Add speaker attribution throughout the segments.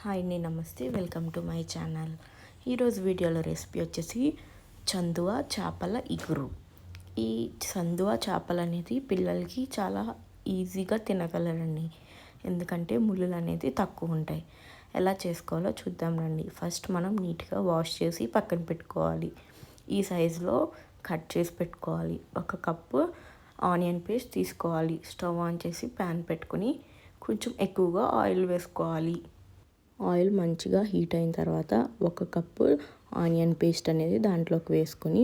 Speaker 1: Hi అండి, నమస్తే. Welcome to my channel. ఈరోజు వీడియోలో రెసిపీ వచ్చేసి చందువ చేపల ఇగురు. ఈ చందువ చేపలు అనేది పిల్లలకి చాలా ఈజీగా తినగలరండి, ఎందుకంటే ముళ్ళులు అనేది తక్కువ ఉంటాయి. ఎలా చేసుకోవాలో చూద్దాం రండి. ఫస్ట్ మనం నీట్గా వాష్ చేసి పక్కన పెట్టుకోవాలి. ఈ సైజులో కట్ చేసి పెట్టుకోవాలి. 1 కప్పు ఆనియన్ పేస్ట్ తీసుకోవాలి. స్టవ్ ఆన్ చేసి ప్యాన్ పెట్టుకుని కొంచెం ఎక్కువగా ఆయిల్ వేసుకోవాలి. ఆయిల్ మంచిగా హీట్ అయిన తర్వాత 1 కప్పు ఆనియన్ పేస్ట్ అనేది దాంట్లోకి వేసుకొని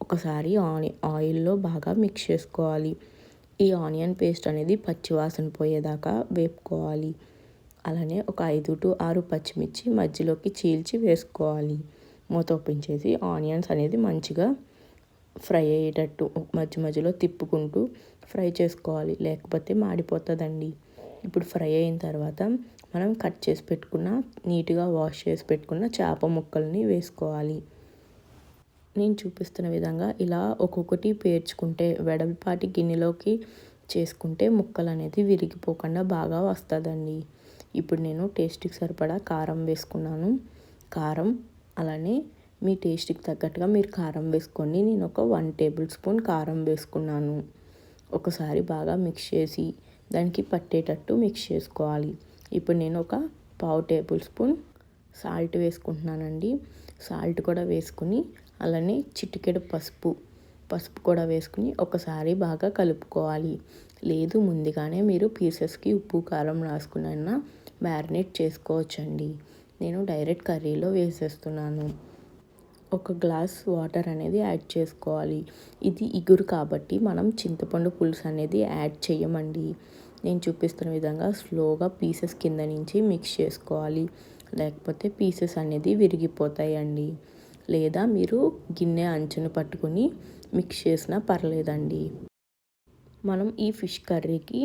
Speaker 1: ఒకసారి ఆయిల్లో బాగా మిక్స్ చేసుకోవాలి. ఈ ఆనియన్ పేస్ట్ అనేది పచ్చివాసన పోయేదాకా వేపుకోవాలి. అలానే ఒక 5 to 6 పచ్చిమిర్చి మధ్యలోకి చీల్చి వేసుకోవాలి. మూత ఓపెన్ చేసి ఆనియన్స్ అనేది మంచిగా ఫ్రై అయ్యేటట్టు మధ్య మధ్యలో తిప్పుకుంటూ ఫ్రై చేసుకోవాలి, లేకపోతే మాడిపోతుందండి. ఇప్పుడు ఫ్రై అయిన తర్వాత మనం కట్ చేసి పెట్టుకున్న నీట్గా వాష్ చేసి పెట్టుకున్న చేప ముక్కల్ని వేసుకోవాలి. నేను చూపిస్తున్న విధంగా ఇలా ఒక్కొక్కటి పేర్చుకుంటే వెడల్పాటి గిన్నెలోకి చేసుకుంటే ముక్కలు అనేది విరిగిపోకుండా బాగా వస్తుందండి. ఇప్పుడు నేను టేస్ట్కి సరిపడా కారం వేసుకున్నాను. కారం అలానే మీ టేస్ట్కి తగ్గట్టుగా మీరు కారం వేసుకోండి. నేను ఒక 1 టేబుల్ స్పూన్ కారం వేసుకున్నాను. ఒకసారి బాగా మిక్స్ చేసి దానికి పట్టేటట్టు మిక్స్ చేసుకోవాలి. ఇప్పుడు నేను ఒక 1/2 టేబుల్ స్పూన్ సాల్ట్ వేసుకుంటున్నానండి. సాల్ట్ కూడా వేసుకుని అలానే చిటికెడు పసుపు కూడా వేసుకుని ఒకసారి బాగా కలుపుకోవాలి. లేదు ముందుగానే మీరు పీసెస్కి ఉప్పు కారం రాసుకున్న మ్యారినేట్ చేసుకోవచ్చండి. నేను డైరెక్ట్ కర్రీలో వేసేస్తున్నాను. 1 గ్లాస్ వాటర్ అనేది యాడ్ చేసుకోవాలి. ఇది ఇగురు కాబట్టి మనం చింతపండు పులుసు అనేది యాడ్ చేయమండి. నేను చూపిస్తున్న విధంగా స్లోగా పీసెస్ కింద నుంచి మిక్స్ చేసుకోవాలి, లేకపోతే పీసెస్ అనేది విరిగిపోతాయండి. లేదా మీరు గిన్నె అంచును పట్టుకుని మిక్స్ చేసినా పర్లేదండి. మనం ఈ ఫిష్ కర్రీకి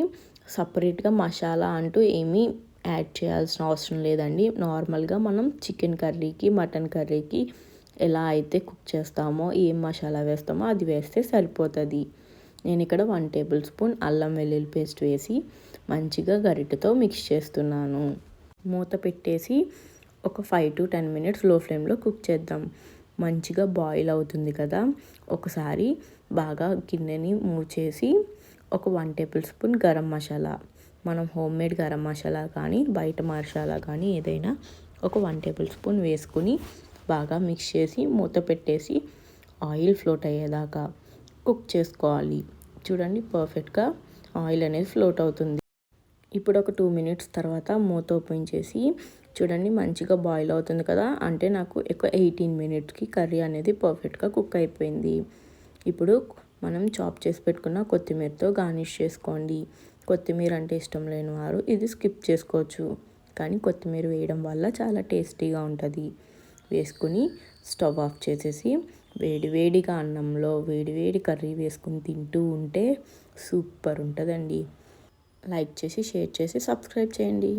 Speaker 1: సపరేట్గా మసాలా అంటూ ఏమీ యాడ్ చేయాల్సిన అవసరం లేదండి. నార్మల్గా మనం చికెన్ కర్రీకి మటన్ కర్రీకి ఎలా అయితే కుక్ చేస్తామో ఏం మసాలా వేస్తామో అది వేస్తే సరిపోతుంది. నేను ఇక్కడ 1 టేబుల్ స్పూన్ అల్లం వెల్లుల్లి పేస్ట్ వేసి మంచిగా గరిటెతో మిక్స్ చేస్తున్నాను. మూత పెట్టేసి ఒక 5 to 10 మినిట్స్ లో ఫ్లేమ్లో కుక్ చేద్దాం. మంచిగా బాయిల్ అవుతుంది కదా, ఒకసారి బాగా గిన్నెని మూవ్ చేసి ఒక 1 టేబుల్ స్పూన్ గరం మసాలా, మనం హోమ్మేడ్ గరం మసాలా కానీ బయట మసాలా కానీ ఏదైనా ఒక 1 టేబుల్ స్పూన్ వేసుకుని బాగా మిక్స్ చేసి మూత పెట్టేసి ఆయిల్ ఫ్లోట్ అయ్యేదాకా కుక్ చేసుకోవాలి. చూడండి, పర్ఫెక్ట్గా ఆయిల్ అనేది ఫ్లోట్ అవుతుంది. ఇప్పుడు ఒక 2 మినిట్స్ తర్వాత మూత ఓపెన్ చేసి చూడండి, మంచిగా బాయిల్ అవుతుంది కదా, అంటే నాకు 18 మినిట్స్కి కర్రీ అనేది పర్ఫెక్ట్గా కుక్ అయిపోయింది. ఇప్పుడు మనం చాప్ చేసి పెట్టుకున్న కొత్తిమీరతో గార్నిష్ చేసుకోండి. కొత్తిమీర అంటే ఇష్టం లేని వారు ఇది స్కిప్ చేసుకోవచ్చు, కానీ కొత్తిమీర వేయడం వల్ల చాలా టేస్టీగా ఉంటుంది. వేసుకుని స్టవ్ ఆఫ్ చేసేసి వేడివేడిగా అన్నంలో వేడివేడి కర్రీ వేసుకుని తింటూ ఉంటే సూపర్ ఉంటుందండి. లైక్ చేసి షేర్ చేసి సబ్స్క్రైబ్ చేయండి.